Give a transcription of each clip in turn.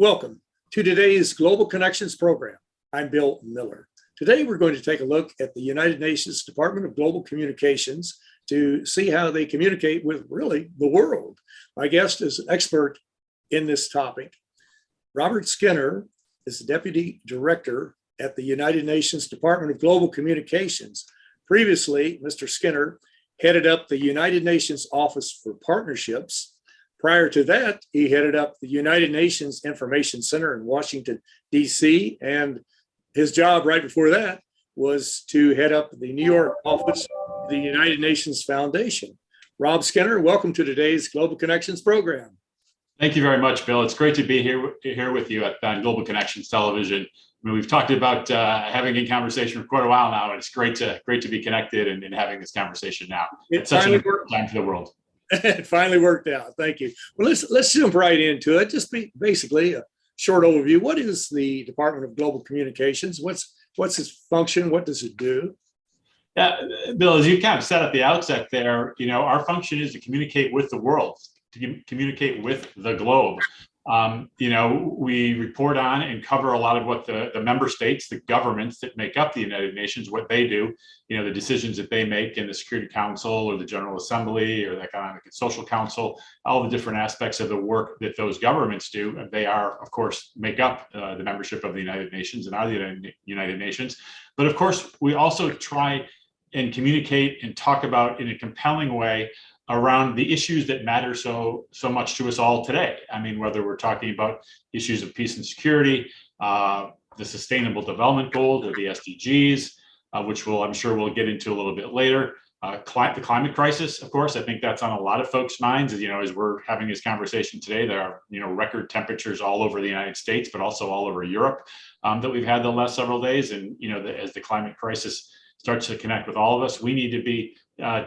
Welcome to today's Global Connections program. I'm Bill Miller. Today, we're going to take a look at the United Nations Department of Global Communications to see how they communicate with really the world. My guest is an expert in this topic. Robert Skinner is the Deputy Director at the United Nations Department of Global Communications. Previously, Mr. Skinner headed up the United Nations Office for Partnerships. Prior to that, he headed up the United Nations Information Center in Washington, D.C., and his job right before that was to head up the New York office of the United Nations Foundation. Rob Skinner, welcome to today's Global Connections program. Thank you very much, Bill. It's great to be here with you at Global Connections Television. I mean, we've talked about having a conversation for quite a while now, and it's great to be connected and having this conversation now. It's such an important time for the world. It finally worked out. Thank you. Well, let's jump right into it. Just basically a short overview. What is the Department of Global Communications? What's its function? What does it do? Yeah, Bill, as you kind of said at the outset there, our function is to communicate with the world, to communicate with the globe. We report on and cover a lot of what the member states, the governments that make up the United Nations, what they do, the decisions that they make in the Security Council or the General Assembly or the Economic and Social Council, all the different aspects of the work that those governments do. They are, of course, make up the membership of the United Nations and are the United Nations. But of course, we also try and communicate and talk about in a compelling way around the issues that matter so much to us all today. I mean, whether we're talking about issues of peace and security, the Sustainable Development Goals or the SDGs, which I'm sure we'll get into a little bit later. The climate crisis, of course, I think that's on a lot of folks' minds. As we're having this conversation today, there are record temperatures all over the United States, but also all over Europe that we've had the last several days. And as the climate crisis starts to connect with all of us, we need to be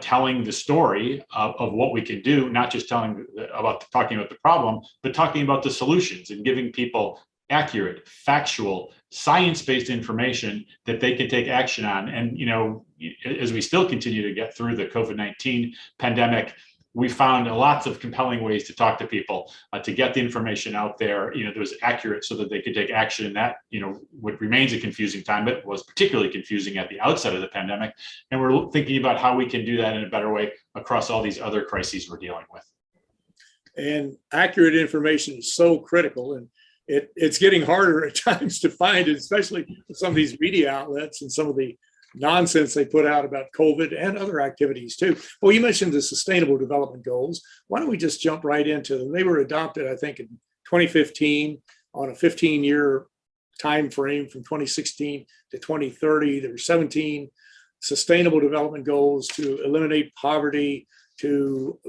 telling the story of what we can do, not just talking about the problem, but talking about the solutions and giving people accurate, factual, science-based information that they can take action on. And, as we still continue to get through the COVID-19 pandemic, we found lots of compelling ways to talk to people, to get the information out there, that was accurate so that they could take action in that, what remains a confusing time, but was particularly confusing at the outset of the pandemic. And we're thinking about how we can do that in a better way across all these other crises we're dealing with. And accurate information is so critical, and it's getting harder at times to find it, especially with some of these media outlets and some of the nonsense they put out about COVID and other activities too. Well, you mentioned the Sustainable Development Goals. Why don't we just jump right into them? They were adopted, I think, in 2015 on a 15-year time frame from 2016 to 2030. There were 17 Sustainable Development Goals to eliminate poverty, to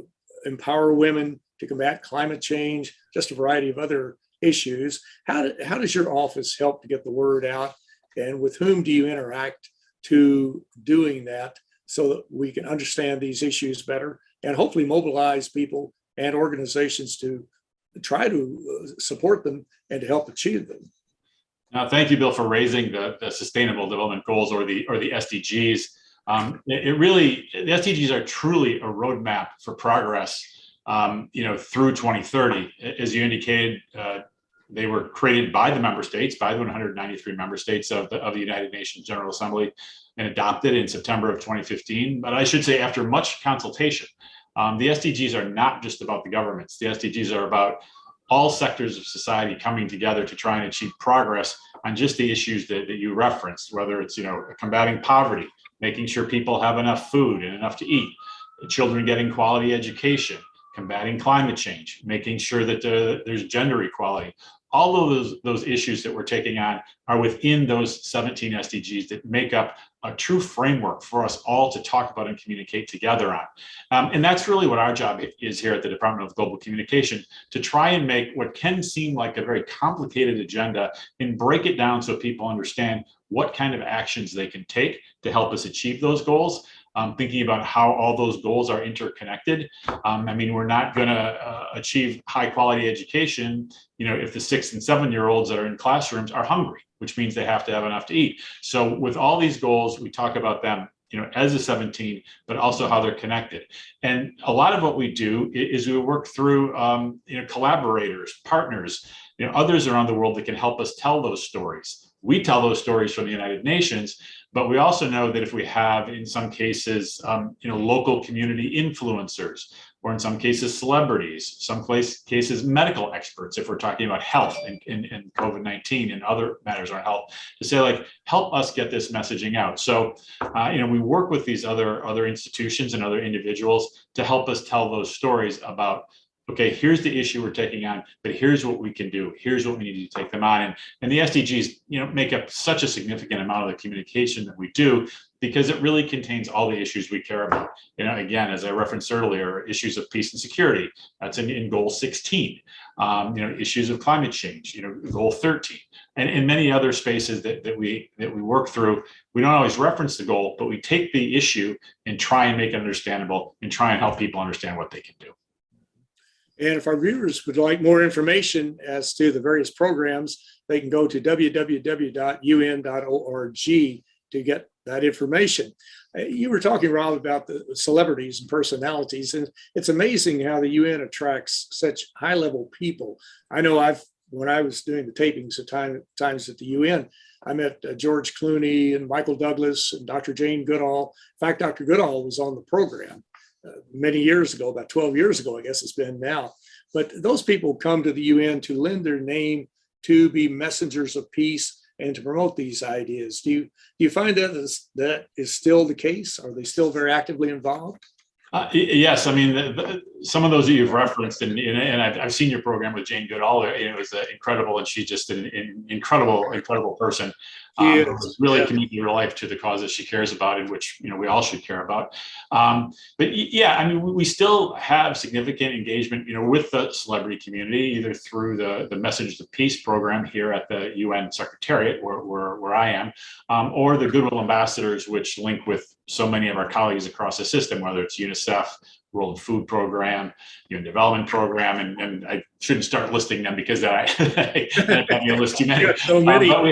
empower women, to combat climate change, just a variety of other issues. How does your office help to get the word out, and with whom do you interact to doing that so that we can understand these issues better and hopefully mobilize people and organizations to try to support them and to help achieve them? Now, thank you, Bill, for raising the Sustainable Development Goals or the SDGs. The SDGs are truly a roadmap for progress, through 2030. As you indicated, they were created by the member states, by the 193 member states of the United Nations General Assembly, and adopted in September of 2015. But I should say, after much consultation, the SDGs are not just about the governments. The SDGs are about all sectors of society coming together to try and achieve progress on just the issues that you referenced, whether it's combating poverty, making sure people have enough food and enough to eat, children getting quality education, combating climate change, making sure that there's gender equality. All of those issues that we're taking on are within those 17 SDGs that make up a true framework for us all to talk about and communicate together on. And that's really what our job is here at the Department of Global Communication, to try and make what can seem like a very complicated agenda and break it down so people understand what kind of actions they can take to help us achieve those goals. Thinking about how all those goals are interconnected. We're not going to achieve high quality education, if the 6 and 7-year-olds that are in classrooms are hungry, which means they have to have enough to eat. So with all these goals, we talk about them as a 17, but also how they're connected. And a lot of what we do is we work through, collaborators, partners, others around the world that can help us tell those stories. We tell those stories from the United Nations, but we also know that if we have, in some cases, local community influencers, or in some cases, celebrities, some cases, medical experts, if we're talking about health and COVID-19 and other matters around health, to say, like, help us get this messaging out. So, we work with these other institutions and other individuals to help us tell those stories about, okay, here's the issue we're taking on, but here's what we can do. Here's what we need to take them on. And the SDGs, make up such a significant amount of the communication that we do, because it really contains all the issues we care about. Again, as I referenced earlier, issues of peace and security, that's in goal 16. Issues of climate change, goal 13, and many other spaces that we work through. We don't always reference the goal, but we take the issue and try and make it understandable and try and help people understand what they can do. And if our viewers would like more information as to the various programs, they can go to www.un.org to get that information. You were talking, Rob, about the celebrities and personalities, and it's amazing how the UN attracts such high-level people. I know when I was doing the tapings at times at the UN, I met George Clooney and Michael Douglas and Dr. Jane Goodall. In fact, Dr. Goodall was on the program many years ago, about 12 years ago, I guess it's been now. But those people come to the UN to lend their name to be messengers of peace and to promote these ideas. Do you find that is still the case? Are they still very actively involved? Yes, I mean, some of those that you've referenced, and I've seen your program with Jane Goodall. It was incredible, and she's just an incredible person. Who's really committed her life to the causes she cares about, and which we all should care about. But yeah, I mean, we still have significant engagement, with the celebrity community, either through the Message to Peace program here at the UN Secretariat, where I am, or the Goodwill Ambassadors, which link with so many of our colleagues across the system, whether it's UNICEF, World Food Program, UN Development Program, and I shouldn't start listing them because I don't list too many. So many. But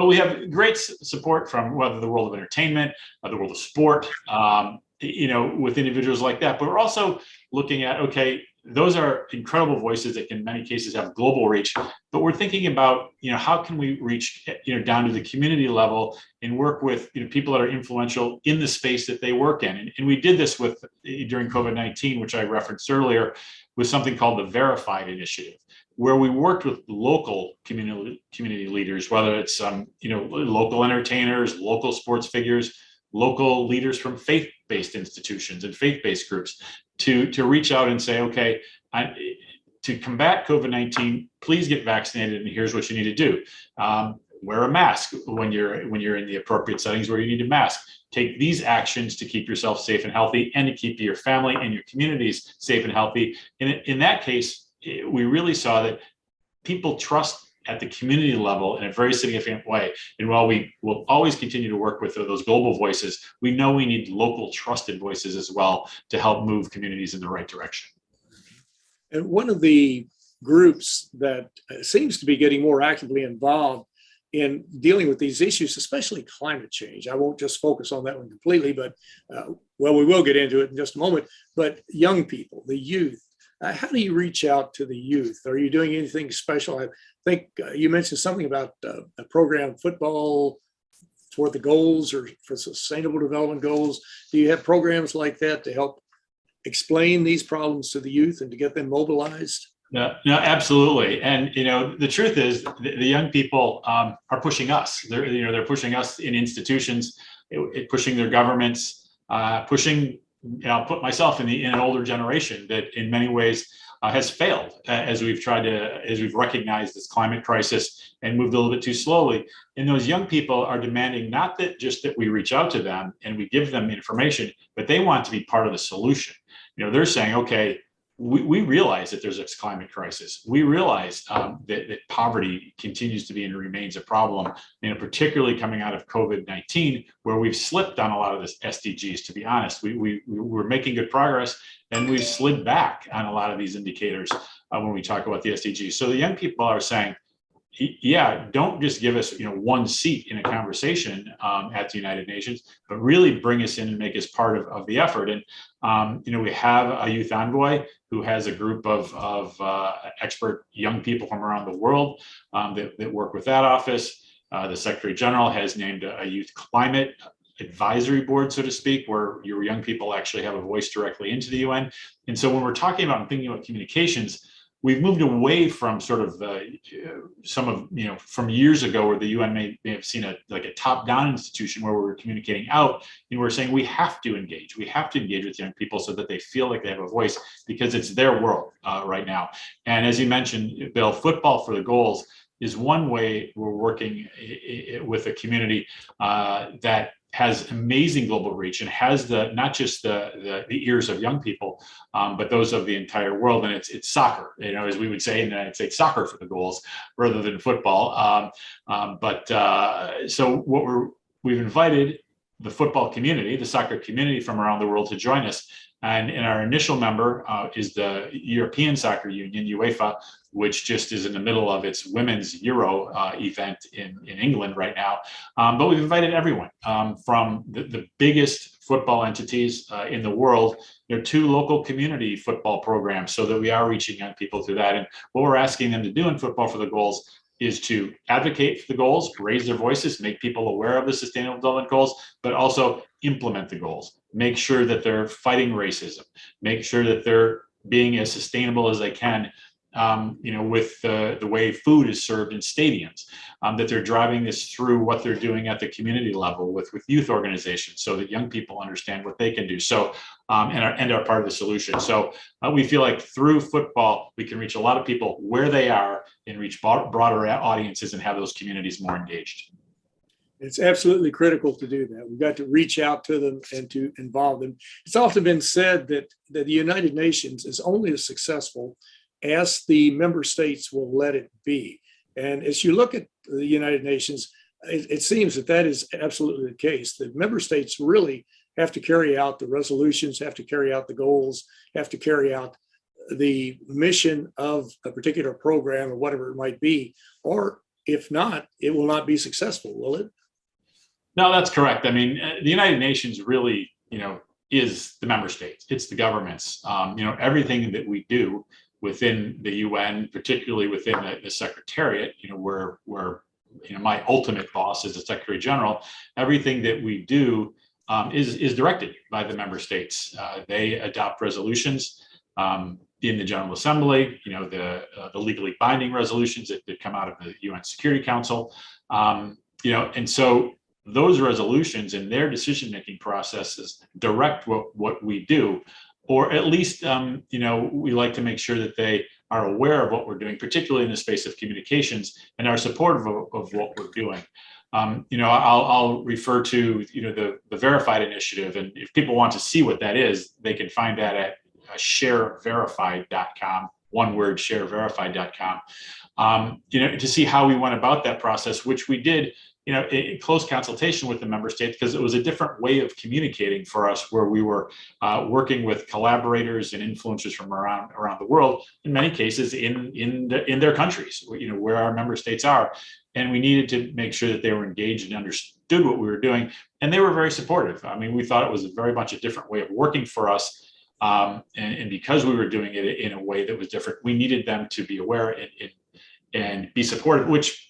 we have great support from whether the world of entertainment, the world of sport, with individuals like that. But we're also looking at, okay, those are incredible voices that can, in many cases, have global reach. But we're thinking about, how can we reach, down to the community level and work with, people that are influential in the space that they work in. And we did this during COVID-19, which I referenced earlier, with something called the Verified Initiative, where we worked with local community leaders, whether it's local entertainers, local sports figures, local leaders from faith-based institutions and faith-based groups, to reach out and say, okay, to combat COVID-19, please get vaccinated, and here's what you need to do. Wear a mask when you're in the appropriate settings where you need a mask. Take these actions to keep yourself safe and healthy, and to keep your family and your communities safe and healthy. And in that case, we really saw that people trust at the community level in a very significant way. And while we will always continue to work with those global voices, we know we need local trusted voices as well to help move communities in the right direction. And one of the groups that seems to be getting more actively involved in dealing with these issues, especially climate change. I won't just focus on that one completely, but we will get into it in just a moment. But young people, the youth, how do you reach out to the youth? Are you doing anything special? I think you mentioned something about a program, football for the goals or for sustainable development goals. Do you have programs like that to help explain these problems to the youth and to get them mobilized? No, absolutely. And the truth is, the young people are pushing us. They're pushing us in institutions, pushing their governments, pushing. I'll put myself in an older generation that, in many ways, has failed as we've recognized this climate crisis and moved a little bit too slowly. And those young people are demanding not that we reach out to them and we give them information, but they want to be part of the solution. They're saying, okay, we realize that there's a climate crisis. We realize that poverty continues to be and remains a problem, particularly coming out of COVID-19, where we've slipped on a lot of this SDGs. To be honest, we're making good progress, and we've slid back on a lot of these indicators when we talk about the SDGs. So the young people are saying, yeah, don't just give us, one seat in a conversation at the United Nations, but really bring us in and make us part of the effort. And, we have a youth envoy who has a group of expert young people from around the world that work with that office. The Secretary General has named a youth climate advisory board, so to speak, where your young people actually have a voice directly into the UN. And so when we're talking about and thinking about communications, we've moved away from sort of from years ago where the UN may have seen a top-down institution where we were communicating out, and we're saying we have to engage with young people so that they feel like they have a voice, because it's their world right now. And as you mentioned, Bill, football for the goals is one way we're working with a community that has amazing global reach and has not just the ears of young people, but those of the entire world. And it's soccer, as we would say in the United States, soccer for the goals rather than football. So we've invited the football community, the soccer community from around the world to join us. And our initial member is the European Soccer Union, UEFA, which just is in the middle of its women's Euro event in England right now. But we've invited everyone from the biggest football entities in the world, to local community football programs, so that we are reaching young people through that. And what we're asking them to do in Football for the Goals is to advocate for the goals, raise their voices, make people aware of the Sustainable Development Goals, but also implement the goals. Make sure that they're fighting racism, make sure that they're being as sustainable as they can, with the way food is served in stadiums, that they're driving this through what they're doing at the community level with youth organizations, so that young people understand what they can do. So, and are part of the solution. So we feel like through football, we can reach a lot of people where they are and reach broader audiences and have those communities more engaged. It's absolutely critical to do that. We've got to reach out to them and to involve them. It's often been said that the United Nations is only as successful as the member states will let it be. And as you look at the United Nations, it seems that is absolutely the case. The member states really have to carry out the resolutions, have to carry out the goals, have to carry out the mission of a particular program or whatever it might be. Or if not, it will not be successful, will it? No, that's correct. I mean, the United Nations really, is the member states. It's the governments. Everything that we do within the UN, particularly within the Secretariat, where my ultimate boss is the Secretary General, everything that we do is directed by the member states. They adopt resolutions in the General Assembly, the legally binding resolutions that come out of the UN Security Council, and so those resolutions and their decision-making processes direct what we do, or at least, we like to make sure that they are aware of what we're doing, particularly in the space of communications, and are supportive of what we're doing. I'll refer to, the Verified initiative, and if people want to see what that is, they can find that at shareverified.com, one word, shareverified.com, to see how we went about that process, which we did, in close consultation with the member states, because it was a different way of communicating for us, where we were working with collaborators and influencers from around the world, in many cases in their countries, where our member states are. And we needed to make sure that they were engaged and understood what we were doing. And they were very supportive. I mean, we thought it was a very much a different way of working for us. And because we were doing it in a way that was different, we needed them to be aware and be supportive, which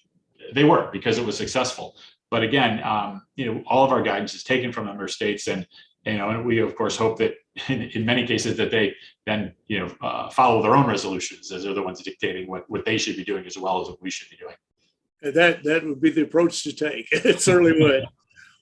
they were, because it was successful. But again, all of our guidance is taken from member states, and we of course hope that in many cases that they then follow their own resolutions, as they're the ones dictating what they should be doing as well as what we should be doing. That would be the approach to take. It certainly would.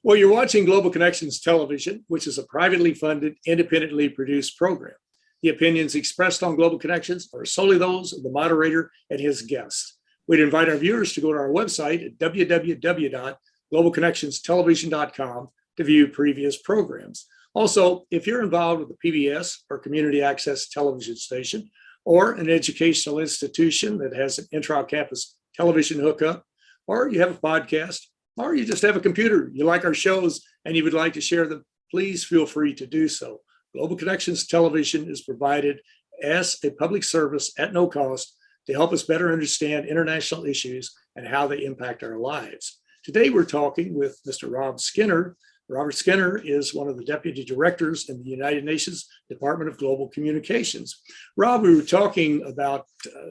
Well, you're watching Global Connections Television, which is a privately funded, independently produced program. The opinions expressed on Global Connections are solely those of the moderator and his guests. We'd invite our viewers to go to our website at www.globalconnectionstelevision.com to view previous programs. Also, if you're involved with a PBS or community access television station, or an educational institution that has an intra-campus television hookup, or you have a podcast, or you just have a computer, you like our shows and you would like to share them, please feel free to do so. Global Connections Television is provided as a public service at no cost to help us better understand international issues and how they impact our lives. Today, we're talking with Mr. Rob Skinner. Robert Skinner is one of the deputy directors in the United Nations Department of Global Communications. Rob, we were talking about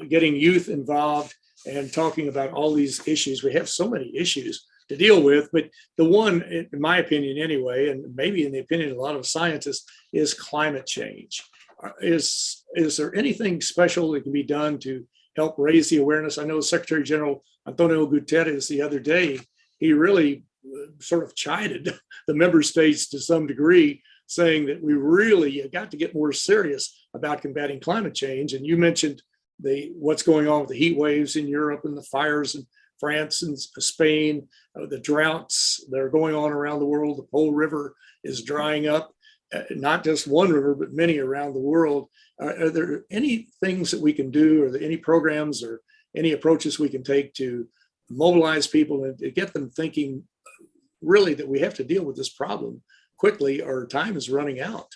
getting youth involved and talking about all these issues. We have so many issues to deal with, but the one, in my opinion anyway, and maybe in the opinion of a lot of scientists, is climate change. Is there anything special that can be done to help raise the awareness? I know Secretary General Antonio Guterres the other day, he really sort of chided the member states to some degree, saying that we really got to get more serious about combating climate change. And you mentioned what's going on with the heat waves in Europe and the fires in France and Spain, the droughts that are going on around the world. The Pole River is drying up, not just one river, but many around the world. Are there any things that we can do? Are there any programs or any approaches we can take to mobilize people and to get them thinking really that we have to deal with this problem quickly or time is running out?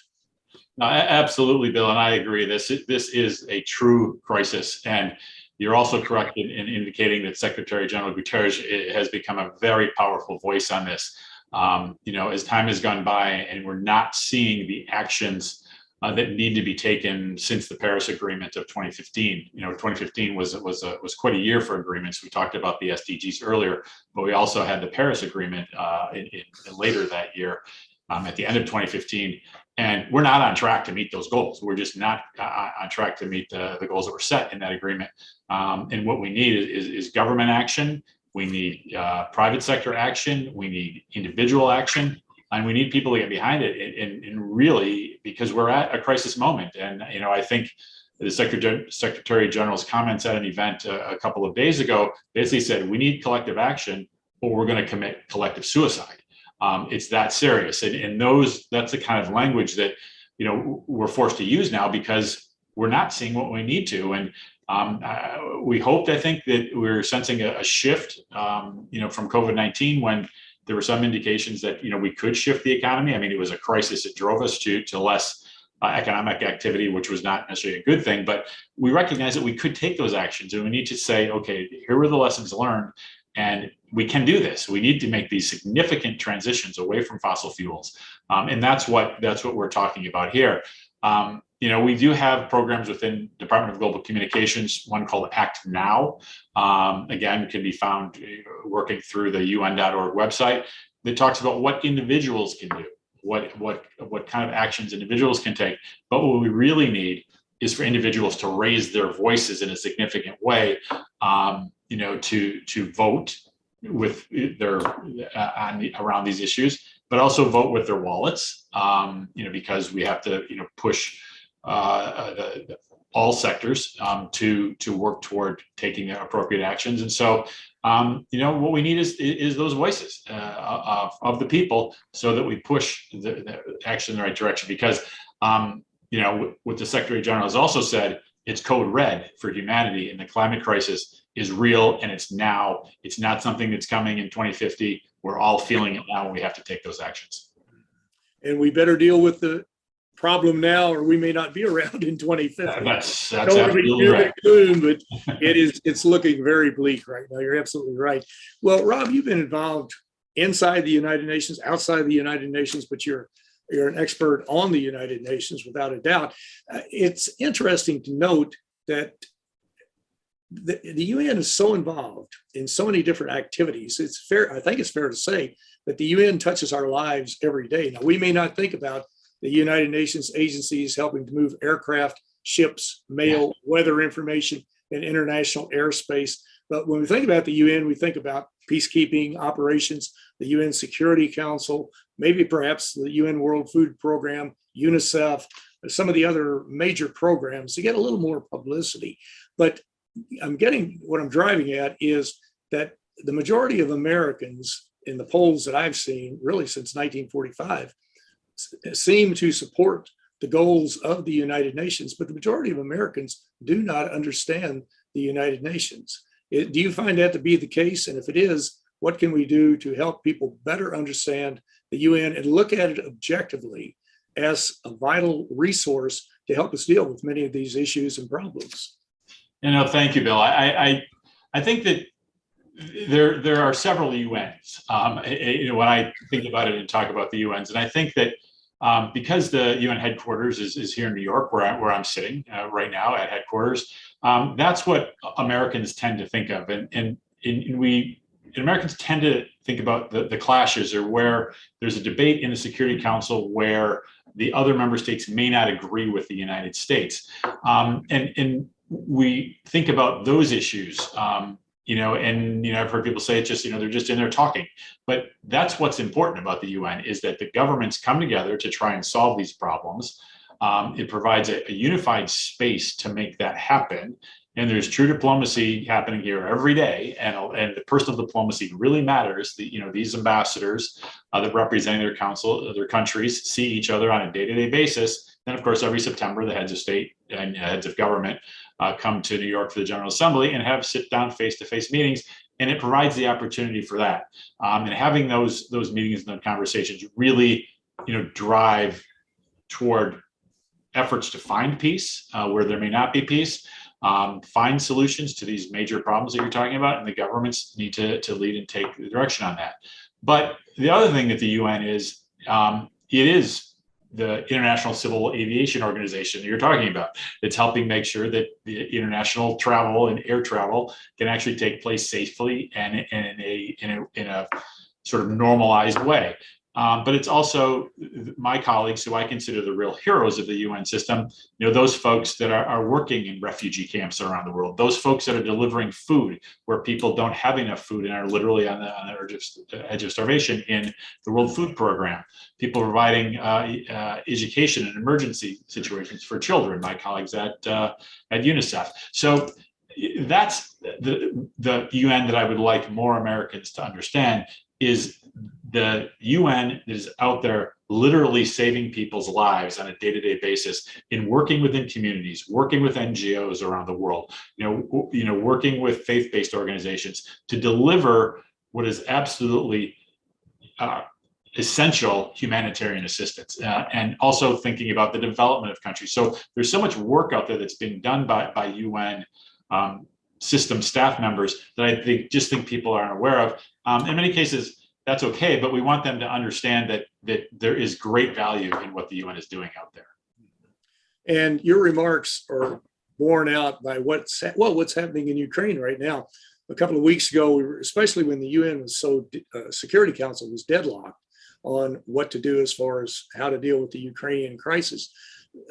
No, absolutely, Bill, and I agree. This is a true crisis, and you're also correct in indicating that Secretary General Guterres has become a very powerful voice on this. As time has gone by, and we're not seeing the actions that need to be taken since the Paris Agreement of 2015. 2015 was quite a year for agreements. We talked about the SDGs earlier, but we also had the Paris Agreement later that year, at the end of 2015. And we're not on track to meet those goals. We're just not on track to meet the goals that were set in that agreement. And what we need is government action. We need private sector action. We need individual action. And we need people to get behind it, and really, because we're at a crisis moment. And I think the Secretary General's comments at an event a couple of days ago basically said, we need collective action, or we're going to commit collective suicide. It's that serious, and that's the kind of language that we're forced to use now because we're not seeing what we need to. And we hoped, I think, that we're sensing a shift, from COVID-19 when there were some indications that we could shift the economy. I mean, it was a crisis. It drove us to less economic activity, which was not necessarily a good thing. But we recognize that we could take those actions, and we need to say, okay, here were the lessons learned, and we can do this. We need to make these significant transitions away from fossil fuels, and that's what we're talking about here. We do have programs within Department of Global Communications, one called Act Now. Again, can be found working through the UN.org website that talks about what individuals can do, what kind of actions individuals can take. But what we really need is for individuals to raise their voices in a significant way, to vote with their around these issues, but also vote with their wallets, because we have to push all sectors to work toward taking appropriate actions. And so, what we need is those voices of the people, so that we push the action in the right direction. Because, what the Secretary General has also said, it's code red for humanity, and the climate crisis is real, and it's now. It's not something that's coming in 2050. We're all feeling it now, and we have to take those actions. And we better deal with the problem now, or we may not be around in 2050. That's absolutely right. But it's looking very bleak right now. You're absolutely right. Well, Rob, you've been involved inside the United Nations, outside the United Nations, but you're an expert on the United Nations without a doubt. It's interesting to note that the UN is so involved in so many different activities. I think it's fair to say that the UN touches our lives every day. Now, we may not think about the United Nations agencies helping to move aircraft, ships, mail, weather information in international airspace. But when we think about the UN, we think about peacekeeping operations, the UN Security Council, maybe perhaps the UN World Food Program, UNICEF, some of the other major programs to get a little more publicity. But what I'm driving at is that the majority of Americans in the polls that I've seen, really since 1945, seem to support the goals of the United Nations, but the majority of Americans do not understand the United Nations. Do you find that to be the case? And if it is, what can we do to help people better understand the UN and look at it objectively as a vital resource to help us deal with many of these issues and problems? Thank you, Bill. I think that there are several UNs. When I think about it and talk about the UNs, and I think that because the UN headquarters is here in New York, where I'm sitting right now at headquarters, that's what Americans tend to think of, and Americans tend to think about the clashes, or where there's a debate in the Security Council where the other member states may not agree with the United States, and we think about those issues. I've heard people say it's just, they're just in there talking. But that's what's important about the UN, is that the governments come together to try and solve these problems. It provides a unified space to make that happen. And there's true diplomacy happening here every day. And the personal diplomacy really matters. These ambassadors that representing their countries see each other on a day-to-day basis. Then, of course, every September, the heads of state and heads of government come to New York for the General Assembly and have sit-down face-to-face meetings, and it provides the opportunity for that. And having those meetings and those conversations really, drive toward efforts to find peace where there may not be peace, find solutions to these major problems that you're talking about, and the governments need to lead and take the direction on that. But the other thing that the UN is, it is the International Civil Aviation Organization that you're talking about. It's helping make sure that the international travel and air travel can actually take place safely and in a sort of normalized way. But it's also my colleagues, who I consider the real heroes of the UN system, those folks that are working in refugee camps around the world, those folks that are delivering food where people don't have enough food and are literally on the edge of starvation in the World Food Program, people providing education in emergency situations for children, my colleagues at UNICEF. So that's the UN that I would like more Americans to understand, is the UN is out there literally saving people's lives on a day-to-day basis, in working within communities, working with NGOs around the world, working with faith-based organizations to deliver what is absolutely essential humanitarian assistance, and also thinking about the development of countries. So there's so much work out there that's being done by UN system staff members that I think people aren't aware of. In many cases, that's okay, but we want them to understand that there is great value in what the UN is doing out there. And your remarks are borne out by what's happening in Ukraine right now. A couple of weeks ago, especially when the UN was Security Council was deadlocked on what to do as far as how to deal with the Ukrainian crisis.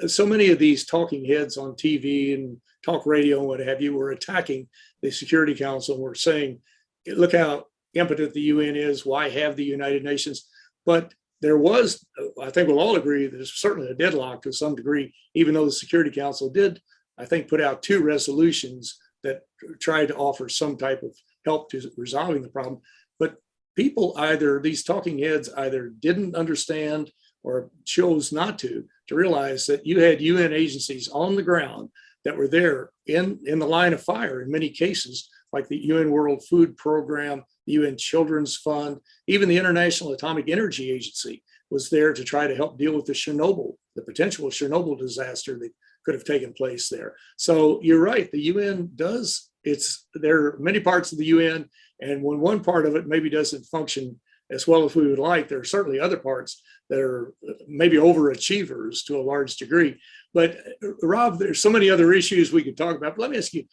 So many of these talking heads on TV and talk radio and what have you were attacking the Security Council and were saying, look how impotent the UN is, why have the United Nations? But there was, I think we'll all agree, there's certainly a deadlock to some degree, even though the Security Council did, I think, put out 2 resolutions that tried to offer some type of help to resolving the problem. But these talking heads either didn't understand or chose not to realize that you had UN agencies on the ground that were there in the line of fire in many cases, like the UN World Food Program, the UN Children's Fund, even the International Atomic Energy Agency was there to try to help deal with the potential Chernobyl disaster that could have taken place there. So you're right, the UN there are many parts of the UN, and when one part of it maybe doesn't function as well as we would like, there are certainly other parts that are maybe overachievers to a large degree. But Rob, there's so many other issues we could talk about. But let me ask you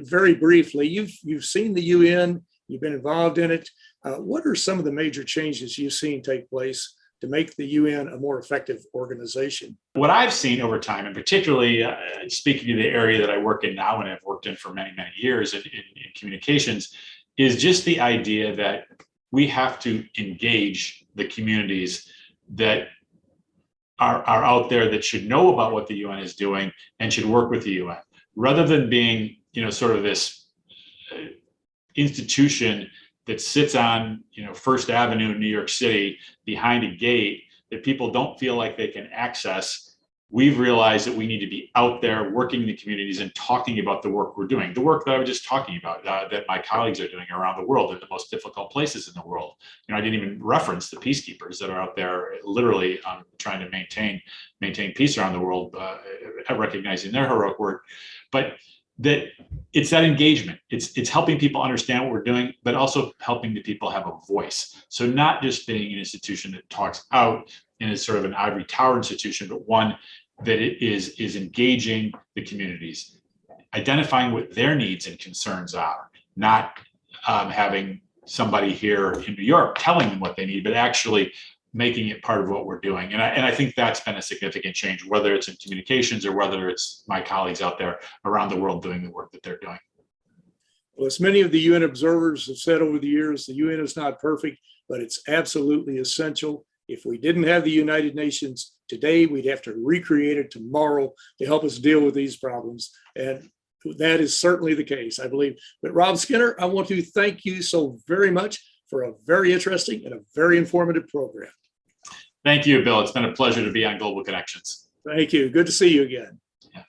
very briefly, you've seen the UN, you've been involved in it. What are some of the major changes you've seen take place to make the UN a more effective organization? What I've seen over time, and particularly speaking to the area that I work in now and have worked in for many, many years in communications, is just the idea that we have to engage the communities that are out there that should know about what the UN is doing and should work with the UN, rather than being, sort of this institution that sits on, First Avenue in New York City behind a gate that people don't feel like they can access. We've realized that we need to be out there working in the communities and talking about the work we're doing, the work that I was just talking about, that my colleagues are doing around the world in the most difficult places in the world. I didn't even reference the peacekeepers that are out there literally trying to maintain peace around the world, recognizing their heroic work. But that it's that engagement. It's helping people understand what we're doing, but also helping the people have a voice. So not just being an institution that talks out and is sort of an ivory tower institution, but one that it is engaging the communities, identifying what their needs and concerns are, not having somebody here in New York telling them what they need, but actually making it part of what we're doing. And I think that's been a significant change, whether it's in communications or whether it's my colleagues out there around the world doing the work that they're doing. Well, as many of the UN observers have said over the years, the UN is not perfect, but it's absolutely essential. If we didn't have the United Nations today, we'd have to recreate it tomorrow to help us deal with these problems. And that is certainly the case, I believe. But Rob Skinner, I want to thank you so very much for a very interesting and a very informative program. Thank you, Bill. It's been a pleasure to be on Global Connections. Thank you. Good to see you again. Yeah.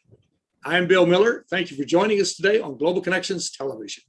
I'm Bill Miller. Thank you for joining us today on Global Connections Television.